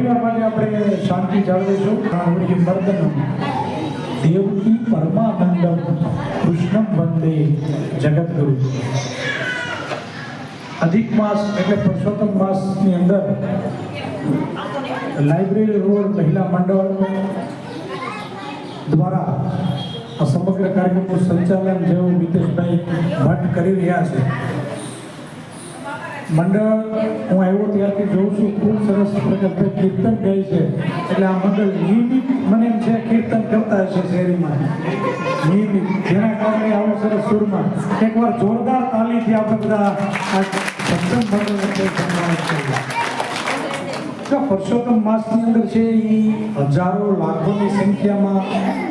થોડી વાર માટે આપણે શાંતિ જાળવીશું. મર્દનમ દેવકી પરમાનંદમ કૃષ્ણમ વંદે જગદગુરુ. અધિક માસ એટલે પુરુષોત્તમ માસની અંદર લાઇબ્રેરી રોડ મહિલા મંડળ દ્વારા આ સમગ્ર કાર્યક્રમનું સંચાલન જેવું મિતેશભાઈ ભટ્ટ કરી રહ્યા છે. મંડળ હું આવ્યો ત્યારથી જોઉં છું ખૂબ સરસ પ્રકારે કીર્તન ગાય છે. એટલે આ મંડળ નિયમિત મને એમ છે કીર્તન કરતા હશે શહેરીમાં નિયમિત, જેના કારણે આવો સરસ સુરમાં એકવાર જોરદાર તાલીથી આપણે બધા આ સત્સંગ મંડળ સન્માનિત કરીએ. પુરુષોત્તમ માસની અંદર છે એ હજારો લાખોની સંખ્યામાં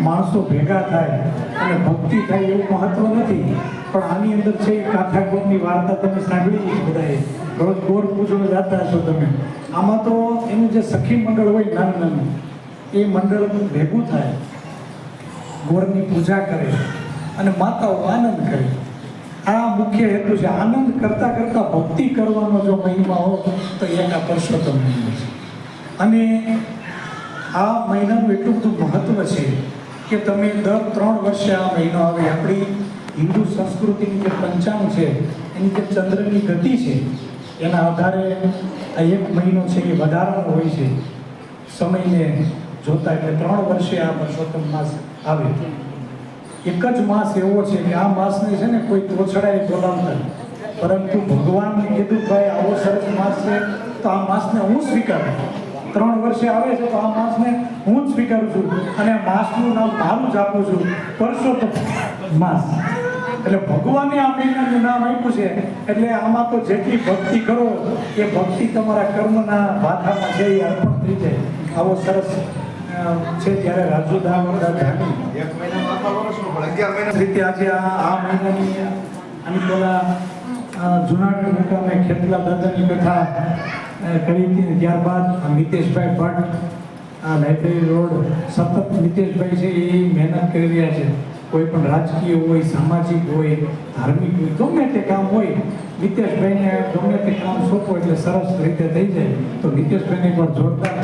માણસો ભેગા થાય અને ભક્તિ થાય એવું મહત્વ નથી. પણ આની અંદર છે કાંઠા ગોરની વાર્તા તમે સાંભળી બધાએ, રોજ ગોર પૂજવા જતા હશો તમે. આમાં તો એનું જે સખી મંડળ હોય નાનું નાનું એ મંડળ ભેગું થાય, ગોરની પૂજા કરે અને માતાઓ આનંદ કરે. આ મુખ્ય હેતુ છે. આનંદ કરતા કરતા ભક્તિ કરવાનો જો મહિમા હોય તો એક આ પુરુષોત્તમ મહિનો છે. અને આ મહિનાનું એટલું બધું મહત્વ છે કે તમે દર 3 વર્ષે આ મહિનો આવે. આપણી હિન્દુ સંસ્કૃતિની જે પંચાંગ છે એની જે ચંદ્રની ગતિ છે એના આધારે આ એક મહિનો છે એ વધારાનો હોય છે સમયને જોતા. એટલે 3 વર્ષે આ પુરુષોત્તમ માસ આવે. એક જ માસ એવો છે કે આ માસને છે ને કોઈ તોછડાએ બોલાવતા, પરંતુ ભગવાનને કીધું ભાઈ આવો સરસ માસ છે તો આ માસને હું સ્વીકારું. 3 વર્ષે આવે છે તો આ માસને હું જ સ્વીકારું છું અને આ માસનું નામ મારું જ આપું છું, પુરુષોત્તમ માસ. એટલે ભગવાને આ મહિનાનું નામ આપ્યું છે. એટલે આમાં તો જેટલી ભક્તિ કરો એ ભક્તિ તમારા કર્મના ભાથામાં છે એ અર્પણ થઈ જાય. આવો સરસ છે. ત્યારે રાજુ રીતે આજે આ મહિનાની અને પેલા જુનાગઢ મુકામે ખેતલા દાદાની કથા કરી હતી. ત્યારબાદ મિતેશભાઈ ભટ્ટ આ લાઇબ્રેરી રોડ સતત મિતેશભાઈ છે એ મહેનત કરી રહ્યા છે. કોઈ પણ રાજકીય હોય, સામાજિક હોય, ધાર્મિક હોય, ગમે તે કામ હોય મિતેશભાઈને ગમે તે કામ સોંપો એટલે સરસ રીતે થઈ જાય. તો મિતેશભાઈને પણ જોરદાર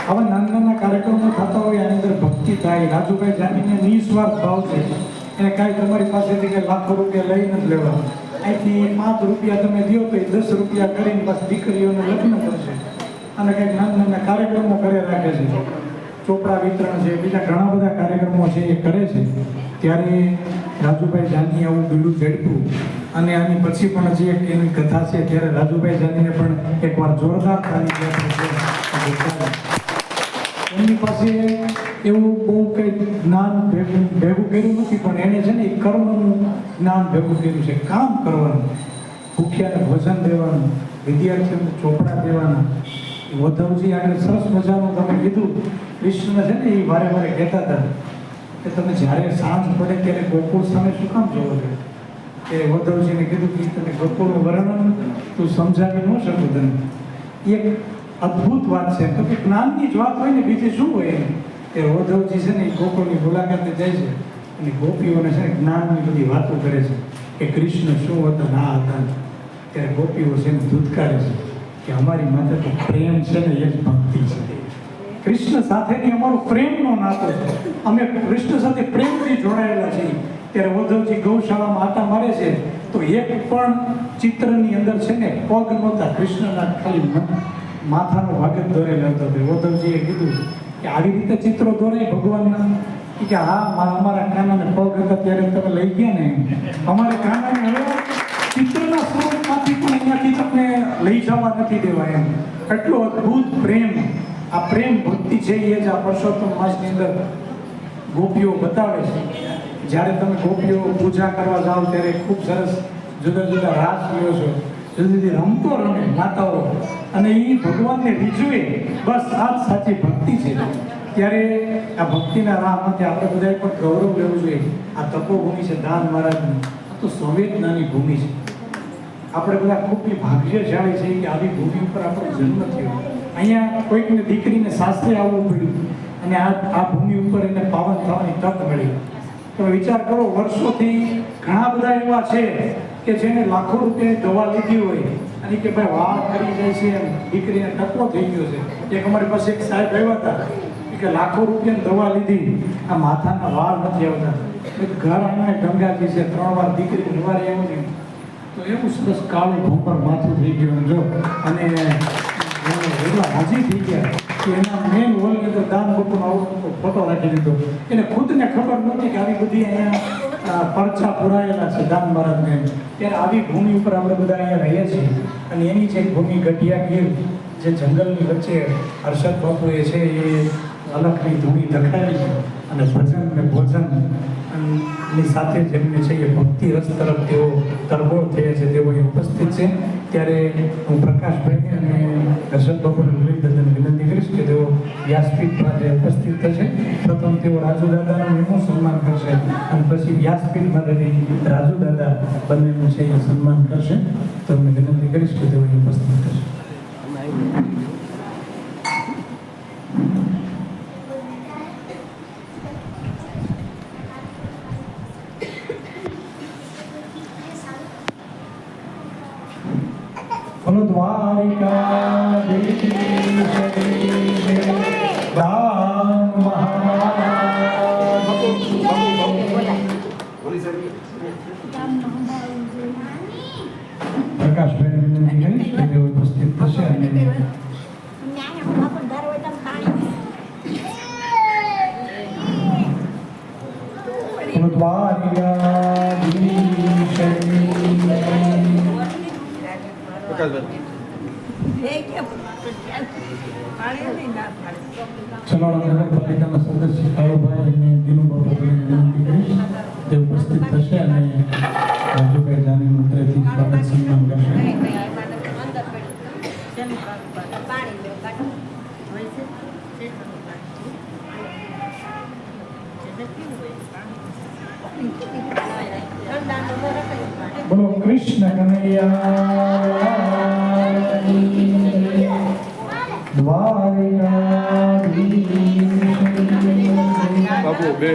આવા નાના નાના કાર્યક્રમો થતા હોય આની અંદર ભક્તિ થાય. રાજુભાઈ જાણીને નિસ્વાર્થ ભાવ છે. એને કાંઈ તમારી પાસેથી કે લાખો રૂપિયા લઈ નથી લેવા. અહીંથી 5 રૂપિયા તમે દો તો એ 10 રૂપિયા કરીને બસ દીકરીઓને લગ્ન કરશે અને કંઈક નાના નાના કાર્યક્રમો કરે રાખે છે. ચોપડા વિતરણ છે, બીજા ઘણા બધા કાર્યક્રમો છે એ કરે છે. ત્યારે રાજુભાઈ જાની આવું બીડું ઝડપ્યું અને આની પછી પણ જે એની કથા છે ત્યારે રાજુભાઈ જાનીને પણ એકવાર જોરદાર તાળી એમની પાસે એવું બહુ કંઈ જ્ઞાન ભેગું કર્યું નથી, પણ એને છે ને એ કર્મનું જ્ઞાન ભેગું કર્યું છે. કામ કરવાનું, ભૂખ્યાને ભોજન દેવાનું, વિદ્યાર્થીઓને ચોપડા દેવાના. વધવજી આગળ સરસ મજાનું તમે કીધું. કૃષ્ણ છે ને એ વારે વારે કહેતા હતા કે તમે જ્યારે સાંજ પડે ત્યારે ગોકુળ સામે શું કામ જોવો છો? કે વધવજીને કીધું કે તમે ગોકુળનું વર્ણન તું સમજાવી ન શકું તને. એક અદ્ભુત વાત છે. તો કે જ્ઞાનની જ વાત હોય ને બીજી શું હોય એમ. કે વધવજી છે ને એ ગોકુળની મુલાકાતે જાય છે અને ગોપીઓને છે ને જ્ઞાનની બધી વાતો કરે છે કે કૃષ્ણ શું હતા ના હતા. ત્યારે ગોપીઓ છે ને ધૂતકારે છે કે અમારી માથે તો પ્રેમ છે ને એ જ ભક્તિ છે. કૃષ્ણ સાથેની અમારો પ્રેમનો નાતો છે. અમે કૃષ્ણ સાથે પ્રેમથી જોડાયેલા છીએ. ત્યારે ઉદ્ધવજી ગૌશાળામાં આટા મારે છે તો એક પણ ચિત્રની અંદર છે ને પગ નહોતા, કૃષ્ણના ખાલી માથાનો ભાગ જ દોરેલો હતો. ઉદ્ધવજીએ કીધું કે આવી રીતે ચિત્રો દોરાય ભગવાનના? કે હા, અમારા કાનાને પગ હતા ત્યારે તમે લઈ ગયા ને, અમારે કાનાને હવે ચિત્રના સ્વરૂપમાંથી પણ અહીંયાથી તમને લઈ જવા નથી દેવા એમ. એટલો અદ્ભુત પ્રેમ. આ પ્રેમ ભક્તિ છે એ જ આ પુરુષોત્તમ માસની અંદર ગોપીઓ બતાવે છે. જ્યારે તમે ગોપીઓ પૂજા કરવા જાઓ ત્યારે ખૂબ સરસ જુદા જુદા રાસ લ્યો છો, જુદી જુદી રમતો રમે માતાઓ અને એ ભગવાનને રીઝવે. બસ આ જ સાચી ભક્તિ છે. ત્યારે આ ભક્તિના રાહમાંથી આપણે બધાએ પણ ગૌરવ લેવું જોઈએ. આ તપોભૂમિ છે દાન મહારાજની, આ તો સંવેદનાની ભૂમિ છે. આપણે બધા ખૂબ ભાગ્યશાળી છીએ કે આવી ભૂમિ ઉપર આપણો જન્મ થયો. અહીંયા કોઈકને દીકરીને સાસરે આવવું પડ્યું અને આ ભૂમિ ઉપર એને પાવન થવાની તક મળી. તો વિચાર કરો, વર્ષોથી ઘણા બધા એવા છે કે જેને લાખો રૂપિયાની દવા લીધી હોય અને કે ભાઈ વાળ કરી જાય છે એમ દીકરીને ટકો થઈ ગયો છે. એક અમારી પાસે એક સાહેબ આવ્યા હતા કે લાખો રૂપિયાની દવા લીધી, આ માથાના વાળ નથી આવતા. ઘર આના ગંગાજી છે, 3 વાર દીકરી નિવારે એવું નહીં. તો એવું સરસ કાળું ભૂપર માથું થઈ ગયું જો. અને એટલા હાજી થઈ ગયા કે એના મેન હોલની તો દાન બાપુનો ફોટો રાખી દીધો. એને ખુદને ખબર નહોતી કે આવી બધી અહીંયા પરચા પુરાયેલા છે દાન મહારાજને. ત્યારે આવી ભૂમિ ઉપર આપણે બધા અહીંયા રહીએ છીએ. અને એની જે ભૂમિ ગઢિયા ગીર જે જંગલની વચ્ચે હર્ષદ બાપુએ છે એ અલગની ધૂણી દખાવી છે. અને ભજન ને ભોજન ની સાથે જેમને છે એ ભક્તિ રસ તરફ તેઓ તરબોળ થયા છે, તેઓ ઉપસ્થિત છે. ત્યારે હું પ્રકાશભાઈને અને હર્ષદ બાપુને વિનંતી કરીશ કે તેઓ વ્યાસપીઠ માટે ઉપસ્થિત થશે. પ્રથમ તેઓ રાજુ દાદાનું એનું સન્માન કરશે અને પછી વ્યાસપીઠ માટેની રાજુ દાદા બંનેનું છે એ સન્માન કરશે. તો હું વિનંતી કરીશ કે તેઓ ઉપસ્થિત થશે. પ્રકાશભાઈ વિનંતી કરીશ કે તેઓ ઉપસ્થિત થશે અને ચલાવણા નગરપાલિકાના સદસ્ય કાળુભાઈ અને દિનુભાઈ વિનંતી કરીશ તે ઉપસ્થિત થશે અને રાજુભાઈ જાની મંત્રથી સ્વાગત સન્માન કરશે. બોલો કૃષ્ણ કનૈયા બાબુ બે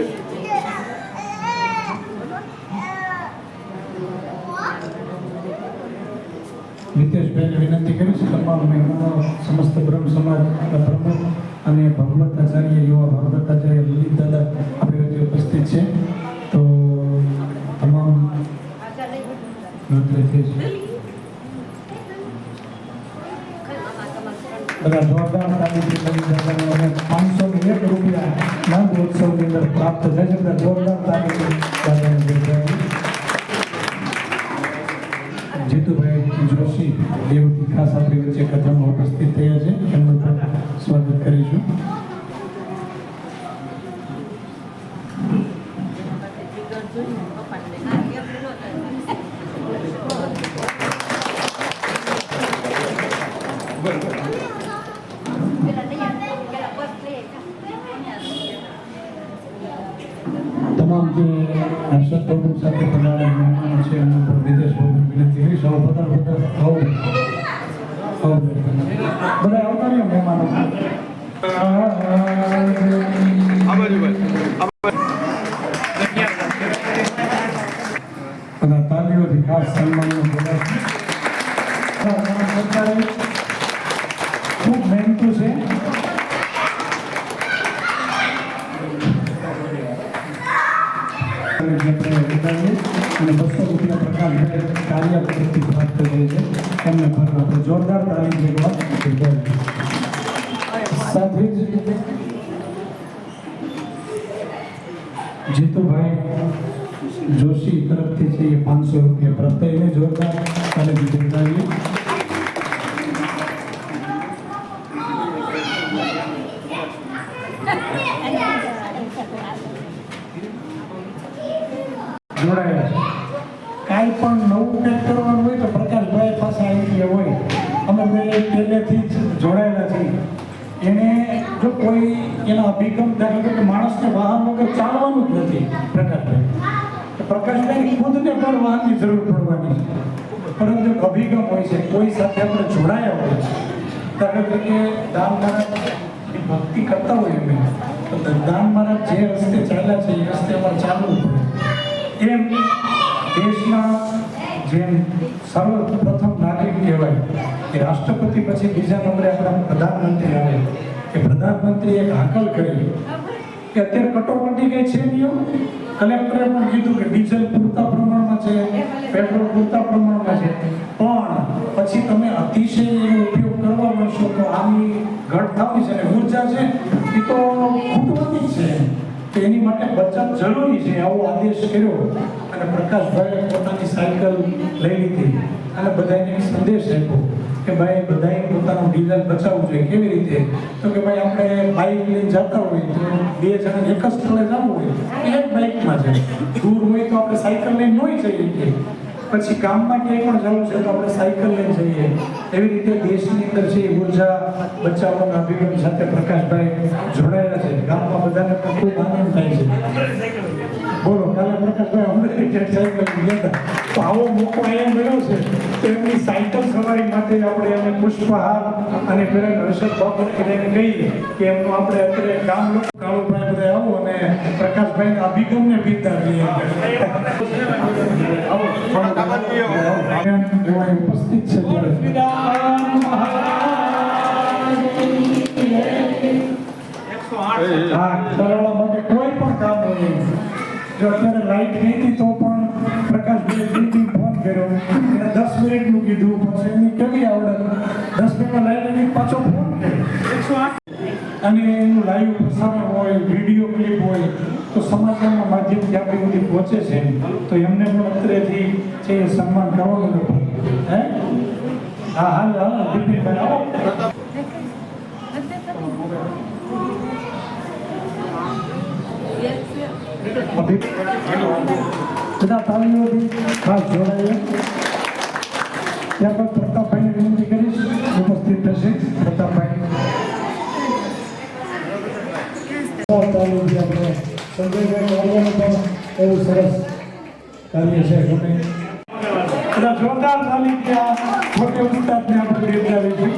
નિતેશભાઈને વિનંતી કરીશ તમામ મહેમાનો સમસ્ત બ્રહ્મ સમાજના પ્રમુખ અને ભગવતાચાર્ય યુવા ભગવતાચાર્ય લલિત દાદા આપણી વચ્ચે ઉપસ્થિત છે. તો તમામ બધા જોરદાર તાલીમથી લલિત દાદાને 501 રૂપિયા નાગ ઉત્સવની અંદર પ્રાપ્ત થાય છે. બધા જોરદાર તાલીમથી દાદાને ભેટવા. જીતુભાઈ જોશી દેવથી ખાસ આપણી વચ્ચે કથામાં ઉપસ્થિત થયા છે, એમનું પણ સ્વાગત કરીશું. તમામ જે હર્ષદ બાબુ સાથે પધારેલા મહેમાનો છે એમનું પણ વિદેશ બાબુ વિનંતી કરી સૌ બધા આવતા રહ્યો મહેમાનો. બધા તાલીઓથી ખાસ સન્માનનો ખૂબ મહેનતું છે. અને 200 રૂપિયા પ્રકાશભાઈ કાર્ય તરફથી પ્રાપ્ત કરે છે. એમને પણ આપણે જોરદાર તાલીમ દેવા સાથે જ જીતુભાઈ જોશી તરફથી છે એ 500 રૂપિયા પ્રત્યેને જોરદાર તાલીમ દેવડાવીએ. જોડાયા છે. કાંઈ પણ નવું કંઈક કરવાનું હોય તો પ્રકાશભાઈ પાસે આઈડિયા હોય. અમે બે પહેલેથી જ જોડાયેલા છીએ. એને જો કોઈ એના અભિગમ ધારો કે માણસને વાહન વગર ચાલવાનું જ નથી પ્રકાશભાઈ ખુદને પણ વાહનની જરૂર પડવાની છે. પરંતુ એક અભિગમ હોય છે, કોઈ સાથે આપણે જોડાયા હોય ધારો કે દાન મહારાજ ભક્તિ કરતા હોય અમે તો દાન મહારાજ જે રસ્તે ચાલ્યા છે એ રસ્તે અમારે ચાલવું પડે. એમ દેશના જેમ સર્વપ્રથમ નાગરિક કહેવાય કે રાષ્ટ્રપતિ પછી બીજા નંબરે આપણા પ્રધાનમંત્રી આવે કે પ્રધાનમંત્રી એક હાકલ કરી કે અત્યારે કટોકટી કઈ છે નહીં. કલેક્ટરે પણ કીધું કે ડીઝલ પૂરતા પ્રમાણમાં છે, પેટ્રોલ પૂરતા પ્રમાણમાં છે, પણ પછી તમે અતિશય એનો ઉપયોગ કરવા માંડશો તો આની ઘટ થવાની છે. અને ઉર્જા છે એ તો ખૂટવાની જ છે, તો એની માટે બચત જરૂરી છે. આવો આદેશ કર્યો અને પ્રકાશભાઈએ પોતાની સાયકલ લઈ લીધી અને બધાને સંદેશ આપ્યો કે ભાઈ બધાએ પોતાનું ડીઝલ બચાવવું જોઈએ. કેવી રીતે? તો કે ભાઈ આપણે બાઇક લઈને જતા હોય તો બે જણા એક જ સ્થળે જવું હોય એક બાઇકમાં જાય, દૂર હોય તો આપણે સાયકલ લઈને ન જઈએ, પછી ગામમાં ક્યાંય પણ જવું છે તો આપણે સાયકલ લઈને જઈએ. એવી રીતે દેશની અંદર છે ઉર્જા બચાવવાના અભિગમ સાથે પ્રકાશભાઈ જોડાયેલા છે. ગામમાં બધાને પણ ખૂબ આનંદ થાય છે. બોલો, કાલે પ્રકાશભાઈ અમને સાયકલ ગયા હતા તો આવો મોકો અહીંયા મળ્યો છે તો એમની સાયકલ સવારી માટે આપણે એને પુષ્પહાર અને પેલા હર્ષદ બાપુ એને કહીએ કે એમનું આપણે અત્યારે ગામ લોકો કાળુભાઈ બધા આવો અને પ્રકાશભાઈના અભિગમને બિરદાવીએ. આવો ઉપસ્થિત છે હા, સરળા માટે કોઈ પણ કામ નહીં. જો અત્યારે લાઈટ નહીં હતી તો પણ પ્રકાશભાઈ ફોન કર્યો, એને 10 મિનિટનું કીધું, પછી એમની કેવી આવડત 10 મિનિટમાં લાઈટ આવી પાછો ફોન કર્યો. અને એનું લાઈવ પ્રસારણ હોય, વિડીયો ક્લિપ હોય તો સમાચારના માધ્યમથી આપણી બધી પહોંચે છે. તો એમને પણ અત્રેથી છે સન્માન કરવાનું હતું. હે હા હાલ હાલ બિપિનભાઈ આવો. બધા તાલીઓથી ખાસ જોડાઈએ. ત્યારબાદ પ્રતાપભાઈને વિનંતી કરીશ, ઉપસ્થિત થશે પ્રતાપભાઈ. તાલીઓથી આપણે સંજયભાઈ કાર્યનું પણ એવું સરસ કાર્ય છે. ગમે બધા જોરદાર તાલીમ ત્યાં ખોટે ઉસ્તાદને આપણે બિરદાવીશું.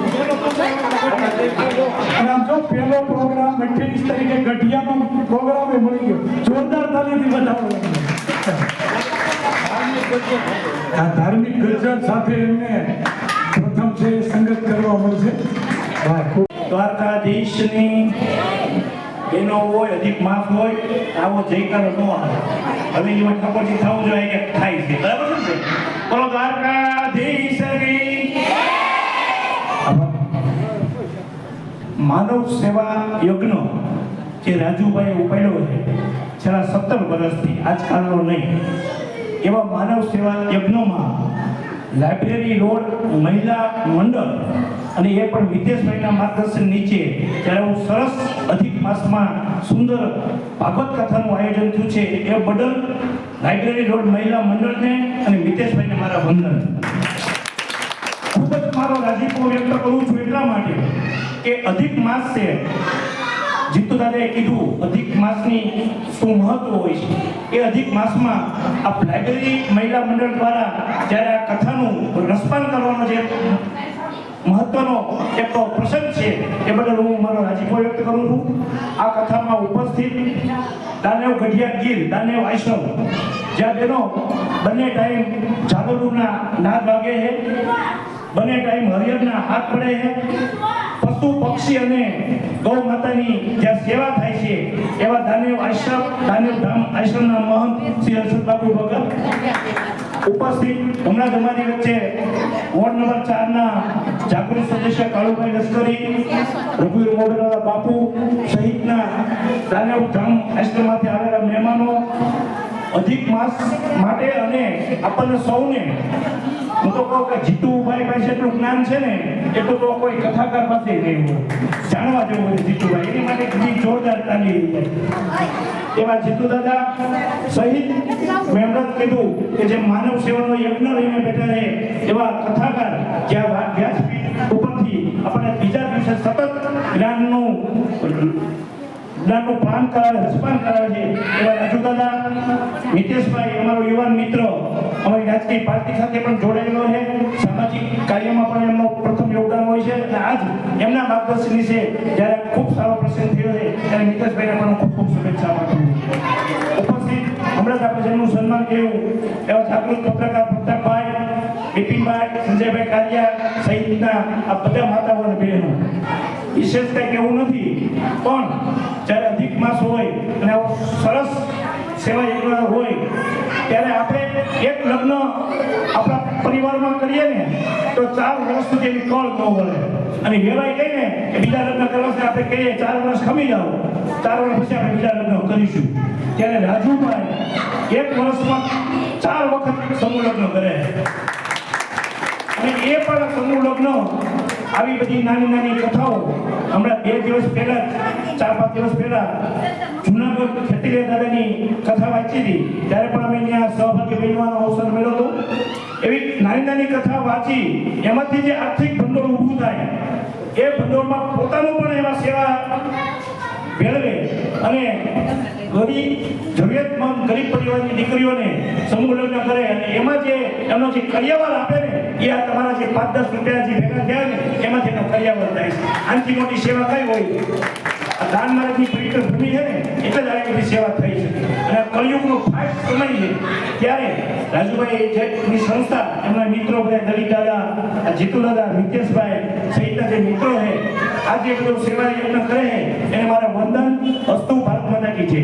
અને આમ જો પહેલો પ્રોગ્રામ 28 તારીખે ગઢિયાનો પ્રોગ્રામ એ મળી ગયો. જોરદાર તાલીમથી બધાવો. આ ધાર્મિક ગરજન સાથે એમને પ્રથમ છે સંગત કરવા મળશે. દ્વારકાધીશની એનો હોય અધિક માસ હોય આવો જયકારો ન આવે. હવે એમાં ખબરથી થવું જોઈએ કે થાય છે. બરાબર છે? બોલો દ્વારકાધીશની. માનવ સેવા યજ્ઞ જે રાજુભાઈ ઉપાડ્યો છે છેલ્લા 17 વર્ષથી, આજકાલનો નહીં, એવા માનવ સેવા યજ્ઞમાં લાઇબ્રેરી રોડ મહિલા મંડળ અને એ પણ વિદેશભાઈના માર્ગદર્શન નીચે જ્યારે હું સરસ અધિક માસમાં સુંદર ભાગવત કથાનું આયોજન થયું છે એ બદલ લાઇબ્રેરી રોડ મહિલા મંડળને અને મિતેશભાઈને મારા વંદન. ખૂબ જ મારો રાજીપો વ્યક્ત કરું છું એટલા માટે કે અધિક માસ છે. જીતુ દાદાએ કીધું અધિક માસની શું મહત્વ હોય છે. એ અધિક માસમાં આ લાઇબ્રેરી મહિલા મંડળ દ્વારા જ્યારે આ કથાનું રસપાન કરવાનો જે મહત્વનો એક પ્રસંગ છે એ બદલ હું મારો રાજીપો વ્યક્ત કરું છું. આ કથામાં ઉપસ્થિત દાનેવ ગઢિયા ગીર દાનેવ આશ્રમ જ્યાં બેનો બંને ટાઈમ જાગરુના નાદ વાગે છે, બંને ટાઈમ હરિયરના હાથ પડે છે, પશુ પક્ષી અને ગૌ માતાની જ્યાં સેવા થાય છે એવા દાનેવ આશ્રમ દાનેવ ધામ આશ્રમના મહંત શ્રી હર્ષદ બાપુ ભગત ઉપસ્થિત. હમણાં જ અમારી વચ્ચે વોર્ડ નંબર 4 ના જાગૃત સદસ્ય કાળુભાઈ લશ્કરી, રઘુવીર મોગરાલા બાપુ સહિતના દાનેવ ધામ આશ્રમમાંથી આવેલા મહેમાનો અધિક માસ માટે અને આપણને સૌને હું તો કહું કે જીતુભાઈ પાસે એટલું જ્ઞાન છે ને એટલું તો કોઈ કથાકાર પાસે નહીં હોય. જાણવા જેવું હોય જીતુભાઈ, એની માટે ઘણી જોરદાર તાલી એવા જીતુ દાદા સહિત મેં હમણાં કીધું કે જે માનવ સેવાનો યજ્ઞ લઈને બેઠા છે એવા કથાકાર જ્યાં વ્યાસપીઠ ઉપરથી આપણને બીજા દિવસે સતત જ્ઞાનનું પાન કરાવે, રસપાન કરાવે છે એવા રાજુ દાદા, મિતેશભાઈ અમારો યુવાન મિત્ર અમારી રાજકીય પાર્ટી સાથે પણ જોડાયેલો છે, સામાજિક કાર્યમાં પણ એમનો પ્રથમ યોગદાન હોય છે. અને આજ એમના માર્ગદર્શન છે જ્યારે ખૂબ સારો પ્રસંગ થયો છે ત્યારે મિતેશભાઈને પણ ખૂબ ખૂબ શુભેચ્છા આપું છું. ઉપસ્થિત હમણાં જ આપણે જેમનું સન્માન કર્યું એવા જાગૃત પત્રકાર પ્રતાપભાઈ ભીમભાઈ સંજયભાઈ કાલિયા સહિતના આ બધા માતાઓ અને બહેનો વિશેષ કંઈ કહેવું નથી, પણ જ્યારે અધિક માસ હોય અને આવો સરસ સેવા યજ્ઞ હોય ત્યારે આપણે એક લગ્ન આપણા પરિવારમાં કરીએ ને તો 4 વર્ષ સુધી એની કળ ન વળે. અને વેવાય કહીને કે બીજા લગ્ન કરવા છે આપણે કહીએ 4 વર્ષ ખમી જાઓ, 4 વર્ષ પછી આપણે બીજા લગ્ન કરીશું. ત્યારે રાજુભાઈ 1 વર્ષમાં 4 વખત સમૂહ લગ્ન કરે. અને એ પણ સમૂહ લગ્ન આવી બધી નાની નાની કથાઓ હમણાં 2 દિવસ પહેલા 4-5 દિવસ પહેલા જૂનાગઢ ખેતીલે દાદાની કથા વાંચી હતી ત્યારે પણ અમે ત્યાં સહભાગી બનવાનો અવસર મળ્યો હતો. એવી નાની નાની કથા વાંચી એમાંથી જે આર્થિક ભંડોળ ઊભું થાય એ ભંડોળમાં પોતાનું પણ એવા સેવા ભેળવે અને ગરીબ જરૂરિયાતમંદ ગરીબ પરિવારની દીકરીઓને સમૂહ લગ્ન કરે અને એમાં જે એમનો જે કરિયાવર આપે ને એ આ તમારા જે 5-10 રૂપિયા જે ભેગા થયા ને એમાંથી એનો કરિયાવર થાય છે. આનાથી મોટી સેવા કઈ હોય? આ દાન માર્ગની પવિત્ર ભૂમિ છે ને એટલે જ આવી બધી સેવા થઈ છે. અને કળિયુગનો ફાઇટ સમય છે ત્યારે રાજુભાઈ જેની સંસ્થા એમના મિત્રો બધા દલિત દાદા, જીતુ દાદા, નિતેશભાઈ સહિતના જે મિત્રો છે આ જે બધું સેવા યજ્ઞ કરે છે એને મારા વંદન. અસ્તુ ભારત માતા કી જય.